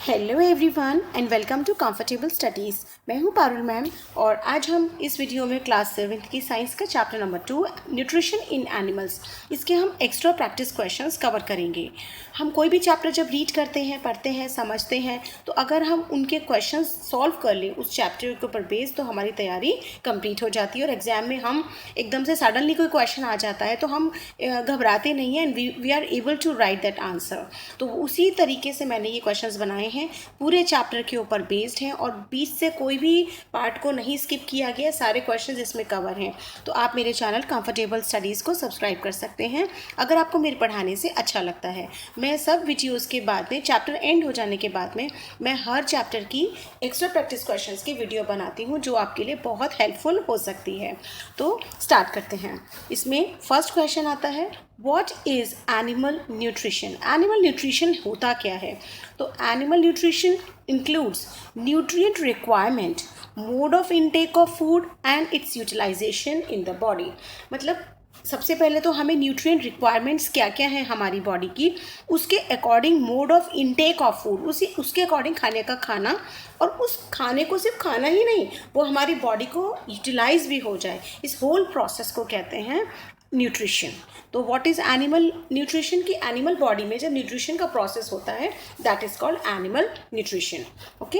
Hello everyone and welcome to comfortable studies. मैं हूं Parul ma'am और आज हम इस वीडियो में क्लास 7th की साइंस का chapter number 2 nutrition in animals, इसके हम एक्स्ट्रा प्रैक्टिस क्वेश्चंस कवर करेंगे। हम कोई भी चैप्टर जब रीड करते हैं, पढ़ते हैं, समझते हैं, तो अगर हम उनके क्वेश्चंस सॉल्व कर लें उस चैप्टर के ऊपर बेस, तो हमारी तैयारी कंप्लीट हो जाती है और एग्जाम में हम एकदम से सडनली कोई क्वेश्चन आ जाता है तो हम घबराते नहीं हैं and we are able to write that answer. तो उसी तरीके से मैंने ये क्वेश्चंस बनाए हैं, पूरे चैप्टर के ऊपर बेस्ड हैं और बीच से कोई भी पार्ट को नहीं स्किप किया गया, सारे क्वेश्चंस इसमें कवर हैं। तो आप मेरे चैनल कंफर्टेबल स्टडीज़ को सब्सक्राइब कर सकते हैं अगर आपको मेरे पढ़ाने से अच्छा लगता है। मैं सब वीडियोस के बाद में, चैप्टर एंड हो जाने के बाद में, मैं हर चैप्टर की एक्स्ट्रा प्रैक्टिस क्वेश्चंस की वीडियो बनाती हूँ जो आपके लिए बहुत हेल्पफुल हो सकती है। तो स्टार्ट करते हैं। इसमें फर्स्ट क्वेश्चन आता है, what is animal nutrition. Animal nutrition होता क्या है? तो animal nutrition includes nutrient requirement, mode of intake of food and its utilisation in the body. मतलब सबसे पहले तो हमें न्यूट्रिएंट रिक्वायरमेंट्स क्या क्या हैं हमारी बॉडी की, उसके according mode of intake of food, उसके अकॉर्डिंग खाने का खाना, और उस खाने को सिर्फ खाना ही नहीं, वो हमारी बॉडी को यूटिलाइज भी हो जाए, इस होल प्रोसेस को कहते हैं न्यूट्रिशन। तो व्हाट इज़ एनिमल न्यूट्रिशन? की एनिमल बॉडी में जब न्यूट्रिशन का प्रोसेस होता है, that is called animal nutrition. Okay,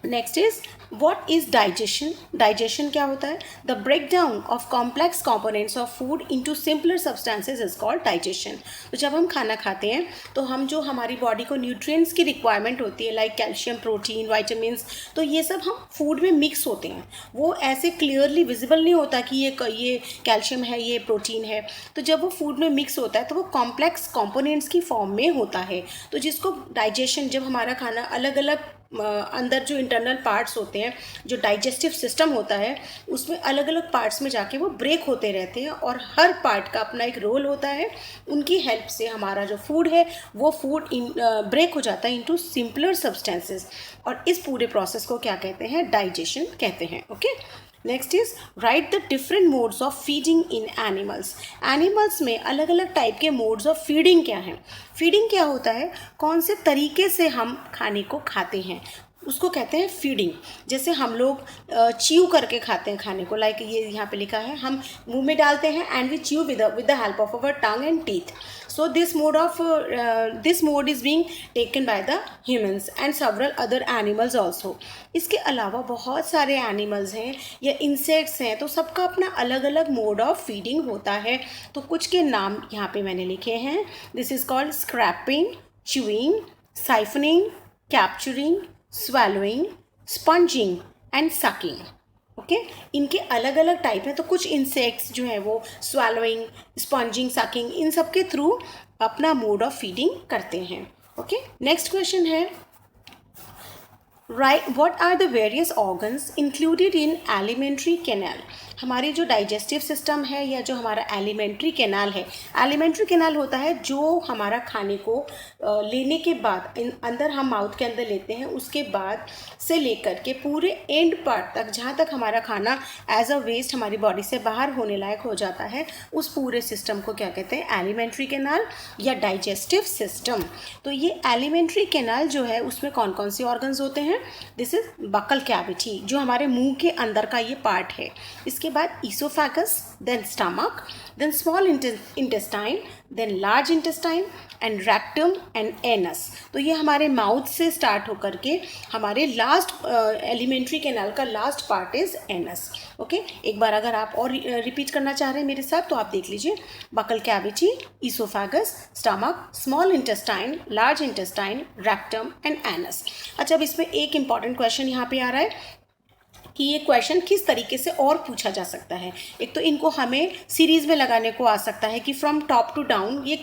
next is what is digestion. Digestion क्या होता है? The break down of complex components of food into simpler substances is called digestion. तो जब हम खाना खाते हैं तो हम जो हमारी बॉडी को न्यूट्रिएंट्स की रिक्वायरमेंट होती है, लाइक कैल्शियम, प्रोटीन, वाइटामिन्स, तो ये सब हम फूड में मिक्स होते हैं। वो ऐसे क्लियरली विजिबल नहीं होता कि ये कैल्शियम है, ये प्रोटीन है। तो जब वो फूड में मिक्स होता है तो वो कॉम्प्लेक्स कॉम्पोनेंट्स की फॉर्म में होता है। तो जिसको डाइजेशन, जब हमारा खाना अलग अलग अंदर जो इंटरनल पार्ट्स होते हैं, जो डाइजेस्टिव सिस्टम होता है, उसमें अलग अलग पार्ट्स में जाके वो ब्रेक होते रहते हैं और हर पार्ट का अपना एक रोल होता है। उनकी हेल्प से हमारा जो फूड है वो फूड ब्रेक हो जाता है इनटू सिंपलर सब्सटेंसेस, और इस पूरे प्रोसेस को क्या कहते हैं? डाइजेशन कहते हैं। Okay, next is right the different modes of feeding in animals. Animals में अलग अलग टाइप के मोड्स ऑफ फीडिंग क्या हैं? फीडिंग क्या होता है? कौन से तरीके से हम खाने को खाते हैं, उसको कहते हैं फीडिंग। जैसे हम लोग च्यू करके खाते हैं खाने को, लाइक ये यहाँ पे लिखा है, हम मुंह में डालते हैं and we chew with the help of our tongue and teeth. So this mode is being taken by the humans and several other animals also. इसके अलावा बहुत सारे एनिमल्स हैं या इंसेक्ट्स हैं, तो सबका अपना अलग अलग मोड ऑफ फीडिंग होता है। तो कुछ के नाम यहाँ पे मैंने लिखे हैं। This is called scraping, chewing, siphoning, capturing, swallowing, sponging and sucking। Okay, इनके अलग अलग टाइप हैं। तो कुछ इंसेक्ट्स जो हैं वो swallowing, sponging, sucking, इन सब के थ्रू अपना मोड ऑफ फीडिंग करते हैं। ओके, नेक्स्ट क्वेश्चन है, right what are the various organs included in elementary canal. हमारी जो डाइजेस्टिव सिस्टम है या जो हमारा एलिमेंट्री कैनाल है, एलिमेंट्री कैनाल होता है जो हमारा खाने को लेने के बाद अंदर हम माउथ के अंदर लेते हैं, उसके बाद से लेकर के पूरे एंड पार्ट तक, जहाँ तक हमारा खाना एज अ वेस्ट हमारी बॉडी से बाहर होने लायक हो जाता है, उस पूरे सिस्टम को क्या कहते हैं? एलिमेंट्री कैनाल या डाइजेस्टिव सिस्टम। तो ये एलिमेंट्री कैनाल जो है उसमें कौन कौन से ऑर्गन्स होते हैं? दिस इज बकल कैविटी, जो हमारे मुंह के अंदर का ये पार्ट है। इसके बाद oesophagus, then stomach, then small intestine, then large intestine and rectum and anus. तो ये हमारे माउथ से स्टार्ट होकर के हमारे लास्ट एलिमेंट्री कैनाल का last part is anus. Okay, एक बार अगर आप और रिपीट करना चाह रहे हैं मेरे साथ तो आप देख लीजिए, buccal cavity, oesophagus, stomach, small intestine, large intestine, rectum and anus. अच्छा, अब इसमें एक इंपॉर्टेंट क्वेश्चन यहाँ पे आ रहा है कि ये क्वेश्चन किस तरीके से और पूछा जा सकता है। एक तो इनको हमें सीरीज़ में लगाने को आ सकता है कि फ्रॉम टॉप टू डाउन ये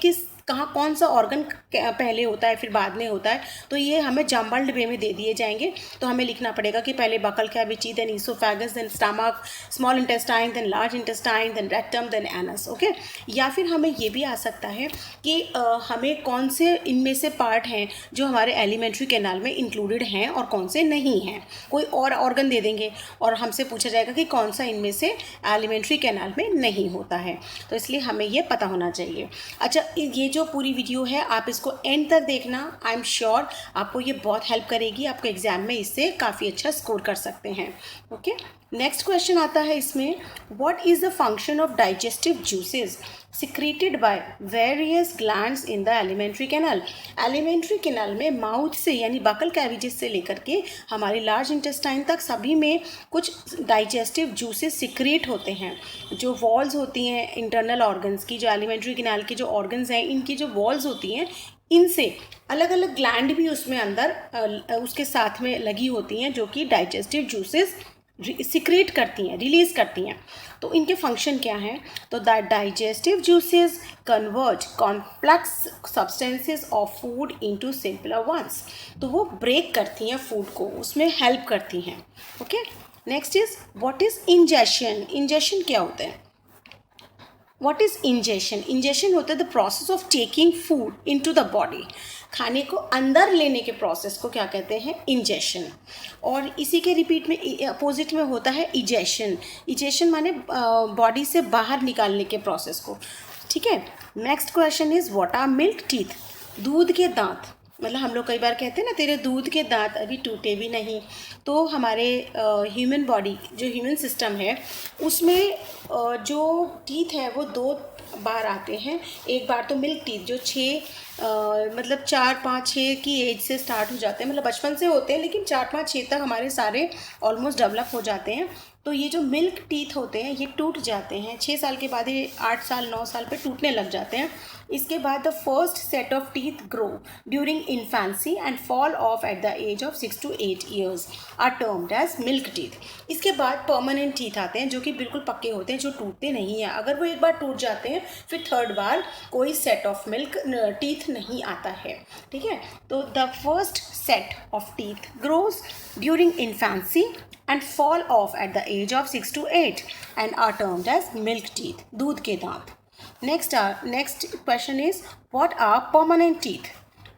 कहाँ कौन सा ऑर्गन पहले होता है फिर बाद में होता है, तो ये हमें जम्बल्ड वे में दे दिए जाएंगे। तो हमें लिखना पड़ेगा कि पहले buccal cavity, then oesophagus, then stomach, small intestine, then large intestine, then rectum, then anus. Okay, या फिर हमें ये भी आ सकता है कि हमें कौन से इनमें से पार्ट हैं जो हमारे एलिमेंट्री कैनाल में इंक्लूडेड हैं और कौन से नहीं हैं। कोई और ऑर्गन दे देंगे और हमसे पूछा जाएगा कि कौन सा इनमें से एलिमेंट्री कैनाल में नहीं होता है, तो इसलिए हमें ये पता होना चाहिए। अच्छा, ये जो पूरी वीडियो है आप इसको एंड तक देखना। आई एम श्योर आपको ये बहुत हेल्प करेगी, आपको एग्जाम में इससे काफ़ी अच्छा स्कोर कर सकते हैं। ओके, नेक्स्ट क्वेश्चन आता है इसमें, what is the function of digestive juices secreted by various glands in the alimentary canal। Alimentary canal में माउथ से यानी बकल कैविजेस से लेकर के हमारे लार्ज इंटेस्टाइन तक सभी में कुछ डाइजेस्टिव जूसेस सिक्रेट होते हैं। जो वॉल्स होती हैं इंटरनल ऑर्गन्स की, जो एलिमेंट्री कैनाल के जो ऑर्गन्स हैं, इनकी जो वॉल्स होती हैं, इनसे अलग अलग ग्लैंड भी उसमें अंदर उसके साथ में लगी होती हैं, जो कि डाइजेस्टिव जूसेस सिक्रेट करती हैं, रिलीज करती हैं। तो इनके फंक्शन क्या हैं? तो the digestive juices convert complex substances of food into simpler ones. तो वो ब्रेक करती हैं फूड को, उसमें हेल्प करती हैं। Okay, next is what is ingestion. Ingestion क्या होता है? What is ingestion? इंजेशन होता है the process of taking food into the body. खाने को अंदर लेने के प्रोसेस को क्या कहते हैं? इंजेशन। और इसी के रिपीट में अपोजिट में होता है इजेशन। इजेशन माने बॉडी से बाहर निकालने के प्रोसेस को। ठीक है, next question is what are milk teeth. दूध के दांत, मतलब हम लोग कई बार कहते हैं ना तेरे दूध के दांत अभी टूटे भी नहीं। तो हमारे ह्यूमन बॉडी, जो ह्यूमन सिस्टम है, उसमें जो टीथ है वो 2 बार आते हैं। एक बार तो मिल्क टीथ जो 4, 5, 6 की एज से स्टार्ट हो जाते हैं, मतलब बचपन से होते हैं, लेकिन 4, 5, 6 तक हमारे सारे ऑलमोस्ट डेवलप हो जाते हैं। तो ये जो मिल्क टीथ होते हैं ये टूट जाते हैं 6 साल के बाद, ये 8 साल 9 साल पे टूटने लग जाते हैं। इसके बाद the first set of teeth grow during infancy and fall off at the age of 6 to 8 years are termed as milk teeth. इसके बाद परमानेंट टीथ आते हैं जो कि बिल्कुल पक्के होते हैं, जो टूटते नहीं हैं। अगर वो एक बार टूट जाते हैं फिर थर्ड बार कोई सेट ऑफ मिल्क टीथ नहीं आता है। ठीक है, तो the first set of teeth grows during infancy and fall off at the age of 6 to 8 and are termed as milk teeth, दूध के दांत। Next question is what are permanent teeth?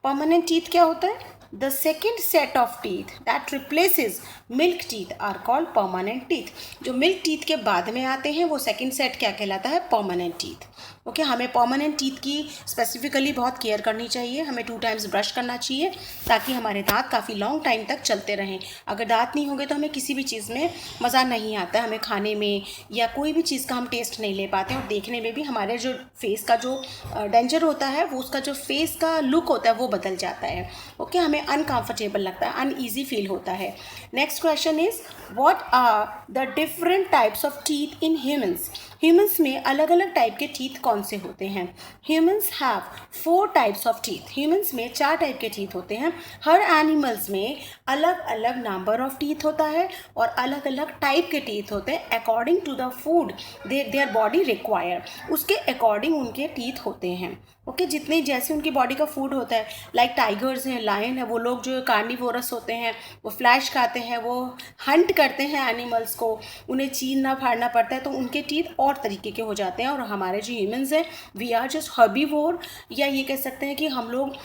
Permanent teeth क्या होता है? The second set of teeth that replaces milk teeth are called permanent teeth। जो milk teeth के बाद में आते हैं वो second set क्या कहलाता है? permanent teeth। ओके, हमें परमानेंट टीथ की स्पेसिफिकली बहुत केयर करनी चाहिए। हमें 2 टाइम्स ब्रश करना चाहिए ताकि हमारे दांत काफ़ी लॉन्ग टाइम तक चलते रहें। अगर दांत नहीं होंगे तो हमें किसी भी चीज़ में मज़ा नहीं आता, हमें खाने में या कोई भी चीज़ का हम टेस्ट नहीं ले पाते हैं, और देखने में भी हमारे जो फेस का जो डेंजर होता है, वो उसका जो फेस का लुक होता है वो बदल जाता है। ओके, हमें अनकम्फर्टेबल लगता है, अनईजी फील होता है। Next question is what are the different types of teeth in humans. Humans में अलग अलग टाइप के टीथ कौन से होते हैं? Humans have 4 types of teeth. Humans में 4 टाइप के टीथ होते हैं। हर एनिमल्स में अलग अलग नंबर ऑफ टीथ होता है और अलग अलग टाइप के टीथ होते हैं according to the food their body require. उसके अकॉर्डिंग उनके टीथ होते हैं। ओके, जितने जैसे उनकी बॉडी का फूड होता है, लाइक टाइगर्स हैं, लायन है, वो लोग जो कार्निवोरस होते हैं, वो फ्लैश खाते हैं, वो हंट करते हैं एनिमल्स को, उन्हें चीरना फाड़ना पड़ता है, तो उनके टीथ और तरीके के हो जाते हैं। और हमारे जो ह्यूमन्स हैं वी आर जस्ट हर्बीवोर, या ये कह सकते हैं कि हम लोग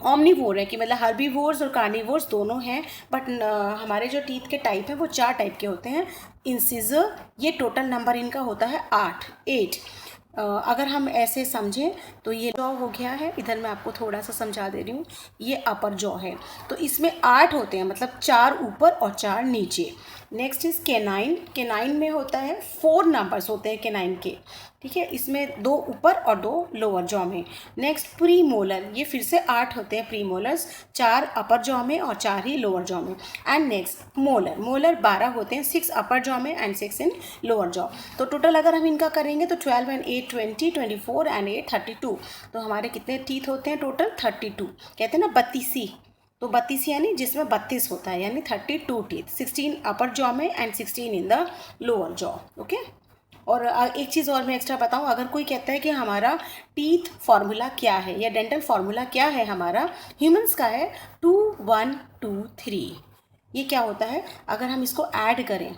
ऑमनीवोर है, कि मतलब हर्बीवोर्स और कार्निवोर्स दोनों हैं। बट हमारे जो टीथ के टाइप हैं वो 4 टाइप के होते हैं। इंसिजर, ये टोटल नंबर इनका होता है 8। अगर हम ऐसे समझें तो ये जॉ हो गया है, इधर मैं आपको थोड़ा सा समझा दे रही हूँ, ये अपर जॉ है। तो इसमें 8 होते हैं, मतलब 4 ऊपर और 4 नीचे। Next is canine. केनाइन में होता है 4 नंबर्स होते हैं केनाइन के। ठीक है, इसमें 2 ऊपर और 2 लोअर जॉ में। नेक्स्ट प्री मोलर, ये फिर से 8 होते हैं प्री मोलर्स, 4 अपर जॉ में और 4 ही लोअर जॉ में। एंड नेक्स्ट मोलर, मोलर 12 होते हैं, 6 अपर जॉ में एंड 6 इन लोअर जॉ। तो टोटल अगर हम इनका करेंगे तो 12 एंड 8 20, 24 एंड 8 32। तो हमारे कितने टीथ होते हैं टोटल? 32। कहते हैं ना 32, तो 32 यानी जिसमें 32 होता है, यानी 32 टीथ, 16 अपर जॉ में and 16 in the lower jaw. Okay, और एक चीज़ और मैं एक्स्ट्रा बताऊं, अगर कोई कहता है कि हमारा टीथ फार्मूला क्या है या डेंटल फार्मूला क्या है हमारा, ह्यूमंस का है 2 1 2 3। ये क्या होता है? अगर हम इसको ऐड करें,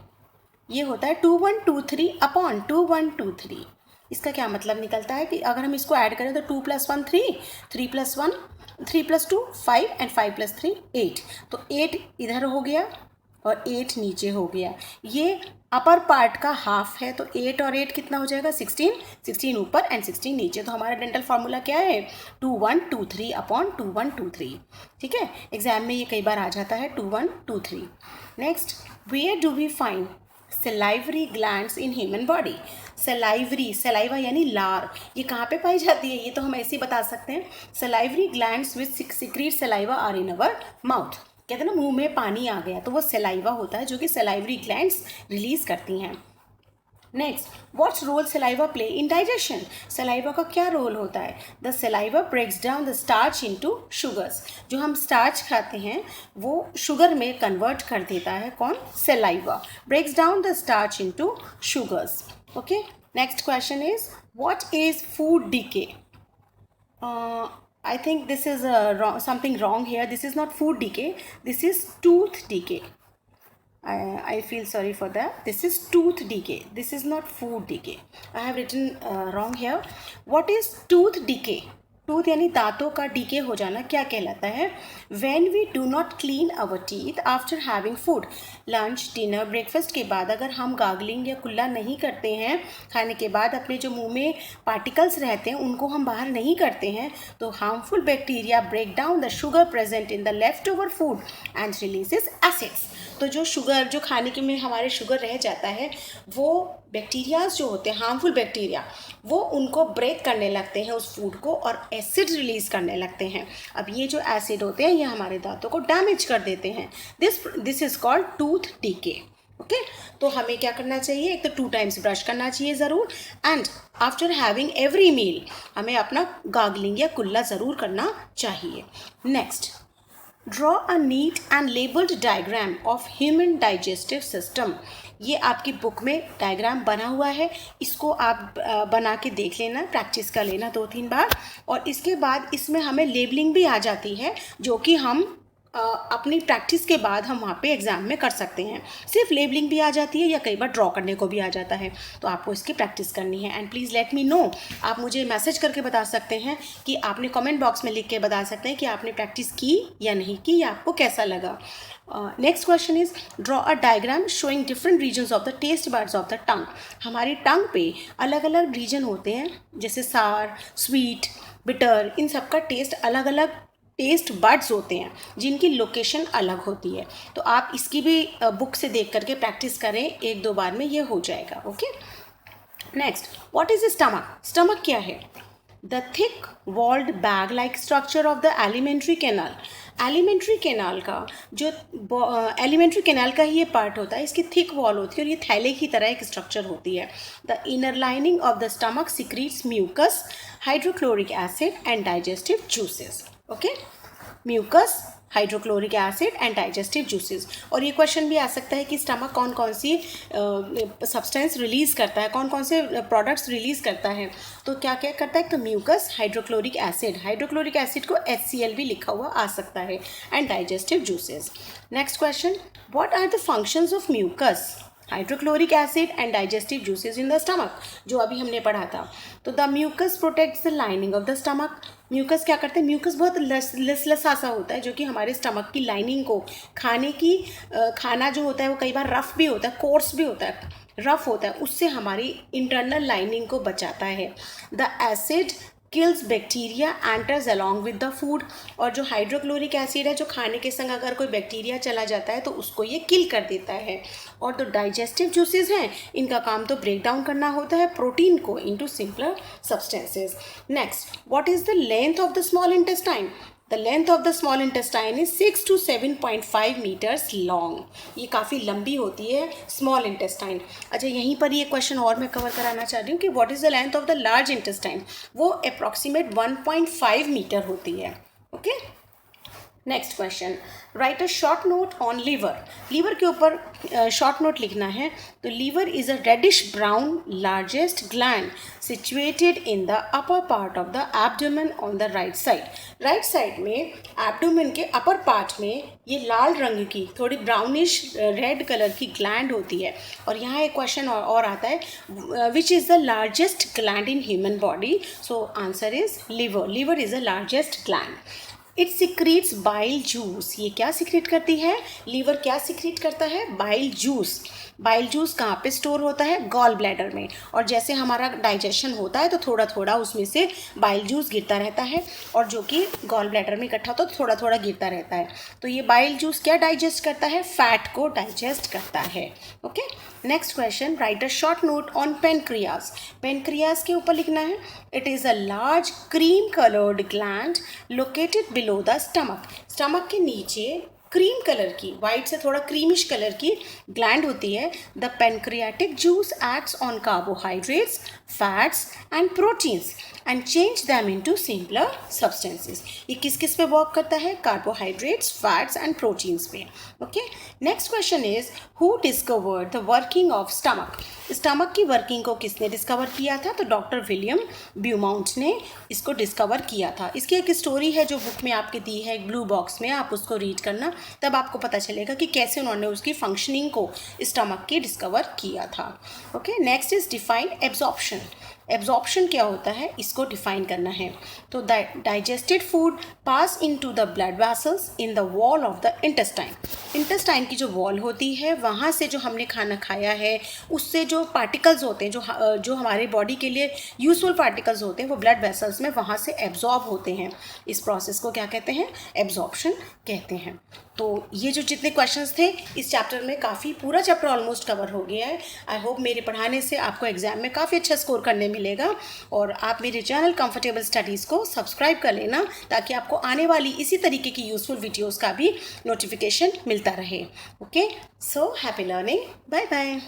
ये होता है 2 1 2 3 अपॉन 2 1 2 3। इसका क्या मतलब निकलता है कि अगर हम इसको ऐड करें तो 2 + 1 3, 3 + 1 3 + 2 5 एंड 5 + 3 8। तो 8 इधर हो गया और 8 नीचे हो गया। ये अपर पार्ट का हाफ है, तो 8 और 8 कितना हो जाएगा 16, 16 ऊपर एंड 16 नीचे। तो हमारा डेंटल फार्मूला क्या है 2123 अपॉन 2123। ठीक है, एग्जाम में ये कई बार आ जाता है 2123। Next, where do we find salivary glands in human body. Salivary, saliva यानी लार, ये कहाँ पे पाई जाती है, ये तो हम ऐसे ही बता सकते हैं। Salivary glands which secrete saliva are in our mouth. कहते हैं ना मुंह में पानी आ गया, तो वो सेलाइवा होता है जो कि सेलाइवरी ग्लैंड्स रिलीज करती हैं। Next, what's role saliva play in digestion. Saliva का क्या रोल होता है। The saliva breaks down the starch into sugars. जो हम स्टार्च खाते हैं वो शुगर में कन्वर्ट कर देता है कौन, saliva. Breaks down the starch into sugars. Okay, next question is what is food decay. I think this is something wrong here. This is not food decay. This is tooth decay. I feel sorry for that. This is tooth decay. This is not food decay. I have written wrong here. What is tooth decay? Tooth यानी दांतों का DK हो जाना क्या कहलाता है। When we do not clean our teeth after having food, lunch dinner breakfast के बाद अगर हम गार्गलिंग या कुल्ला नहीं करते हैं, खाने के बाद अपने जो मुंह में पार्टिकल्स रहते हैं उनको हम बाहर नहीं करते हैं, तो harmful bacteria break down the sugar present in the left over food and releases acids. तो जो शुगर, जो खाने के में हमारे शुगर रह जाता है, वो बैक्टीरियाज जो होते हैं हार्मफुल बैक्टीरिया, वो उनको ब्रेक करने लगते हैं उस फूड को और एसिड रिलीज करने लगते हैं। अब ये जो एसिड होते हैं ये हमारे दांतों को डैमेज कर देते हैं। This is called tooth decay. Okay, तो हमें क्या करना चाहिए, एक तो 2 टाइम्स ब्रश करना चाहिए ज़रूर, and after having every meal हमें अपना गार्गलिंग या कुल्ला ज़रूर करना चाहिए। Next, draw a neat and labelled diagram of human digestive system. ये आपकी बुक में डायग्राम बना हुआ है, इसको आप बना के देख लेना, प्रैक्टिस कर लेना 2-3 बार, और इसके बाद इसमें हमें लेबलिंग भी आ जाती है जो कि हम अपनी प्रैक्टिस के बाद हम वहाँ पे एग्ज़ाम में कर सकते हैं। सिर्फ लेबलिंग भी आ जाती है या कई बार ड्रॉ करने को भी आ जाता है, तो आपको इसकी प्रैक्टिस करनी है। And please let me know, आप मुझे मैसेज करके बता सकते हैं कि आपने कमेंट बॉक्स में लिख के बता सकते हैं कि आपने प्रैक्टिस की या नहीं की, या आपको कैसा लगा। Next question is draw a diagram showing different regions of the taste buds of the tongue. हमारी टंग पे अलग अलग रीजन होते हैं, जैसे सार, स्वीट, बिटर, इन सब का टेस्ट अलग अलग टेस्ट बड्स होते हैं जिनकी लोकेशन अलग होती है। तो आप इसकी भी बुक से देख करके प्रैक्टिस करें, 1-2 बार में ये हो जाएगा। Okay, next, what is stomach. Stomach क्या है। The thick walled bag like structure of the elementary canal. Elementary canal का जो एलिमेंट्री कैनाल का ही ये पार्ट होता है, इसकी थिक वॉल होती है और ये थैले की तरह एक स्ट्रक्चर होती है। The inner lining of the stomach secretes mucus, hydrochloric acid and digestive juices. Okay, mucus, hydrochloric acid and digestive juices. और ये क्वेश्चन भी आ सकता है कि स्टमक कौन कौन सी सब्सटेंस रिलीज़ करता है, कौन कौन से प्रोडक्ट्स रिलीज़ करता है। तो क्या क्या करता है, तो mucus, hydrochloric acid, hydrochloric acid को HCl भी लिखा हुआ आ सकता है, and digestive juices. Next question, what are the functions of mucus, hydrochloric acid and digestive juices in the stomach, जो अभी हमने पढ़ा था। तो the mucus protects the lining of the stomach. Mucus क्या करते हैं, म्यूकस बहुत लसलसा सा होता है जो कि हमारे स्टमक की लाइनिंग को, खाना जो होता है वो कई बार रफ भी होता है, कोर्स भी होता है, रफ होता है, उससे हमारी इंटरनल लाइनिंग को बचाता है। The acid kills bacteria enters along with the food. और जो हाइड्रोक्लोरिक एसिड है, जो खाने के संग अगर कोई बैक्टीरिया चला जाता है तो उसको ये किल कर देता है। और जो डाइजेस्टिव जूसेस हैं, इनका काम तो ब्रेक डाउन करना होता है प्रोटीन को into simpler substances. Next, what is the length of the small intestine. The length of the small intestine is 6 to 7.5 metres long. ये काफ़ी लंबी होती है स्मॉल इंटेस्टाइन। अच्छा, यहीं पर ये क्वेश्चन और मैं कवर कराना चाह रही हूँ कि what is the length of the large intestine. वो अप्रॉक्सीमेट 1.5 मीटर होती है। Okay, next question, write a short note on liver. Liver के ऊपर शॉर्ट नोट लिखना है। तो liver is a reddish brown largest gland situated in the upper part of the abdomen on the right side. Right side में abdomen के upper part में ये लाल रंग की थोड़ी ब्राउनिश रेड कलर की ग्लैंड होती है। और यहाँ एक क्वेश्चन और आता है, which is the largest gland in human body. So answer is liver. Liver is the largest gland. It secretes bile juice. ये क्या सिक्रीट करती है? लीवर क्या सिक्रीट करता है? Bile juice. बाइल जूस कहाँ पे स्टोर होता है? गॉल ब्लैडर में। और जैसे हमारा डाइजेशन होता है तो थोड़ा थोड़ा उसमें से बाइल जूस गिरता रहता है, और जो कि गॉल ब्लैडर में इकट्ठा होता है तो थोड़ा थोड़ा गिरता रहता है। तो ये बाइल जूस क्या डाइजेस्ट करता है? फैट को डाइजेस्ट करता है। Okay, next question, write a short note on pancreas. Pancreas के ऊपर लिखना है। It is a large cream coloured gland located below the stomach. Stomach के नीचे क्रीम कलर की, वाइट से थोड़ा क्रीमिश कलर की ग्लैंड होती है। The pancreatic juice acts on carbohydrates, fats and proteins and change them into simpler substances. ये किस किस पे वर्क करता है? कार्बोहाइड्रेट्स, फैट्स एंड प्रोटीन्स पे। Okay, next question is who discovered the working of stomach. Stomach की working को किसने डिस्कवर किया था? तो डॉक्टर विलियम ब्यूमाउंट ने इसको डिस्कवर किया था। इसकी एक स्टोरी है जो बुक में आपके दी है, एक ब्लू बॉक्स में, आप उसको रीड करना, तब आपको पता चलेगा कि कैसे उन्होंने उसकी फंक्शनिंग को स्टमक की डिस्कवर किया था। Okay, next is define absorption. Absorption क्या होता है, इसको डिफाइन करना है। तो digested food pass into the blood vessels in the wall of the intestine. Intestine की जो वॉल होती है, वहाँ से जो हमने खाना खाया है उससे जो पार्टिकल्स होते हैं, जो हमारे बॉडी के लिए यूजफुल पार्टिकल्स होते हैं, वो ब्लड वेसल्स में वहाँ से एब्जॉर्ब होते हैं। इस प्रोसेस को क्या कहते हैं? एब्जॉर्प्शन कहते हैं। तो ये जो जितने क्वेश्चंस थे इस चैप्टर में, काफ़ी पूरा चैप्टर ऑलमोस्ट कवर हो गया है। आई होप मेरे पढ़ाने से आपको एग्जाम में काफ़ी अच्छा स्कोर करने मिलेगा। और आप मेरे चैनल कंफर्टेबल स्टडीज़ को सब्सक्राइब कर लेना, ताकि आपको आने वाली इसी तरीके की यूज़फुल वीडियोज़ का भी नोटिफिकेशन मिलता रहे। Okay, so happy learning, bye bye.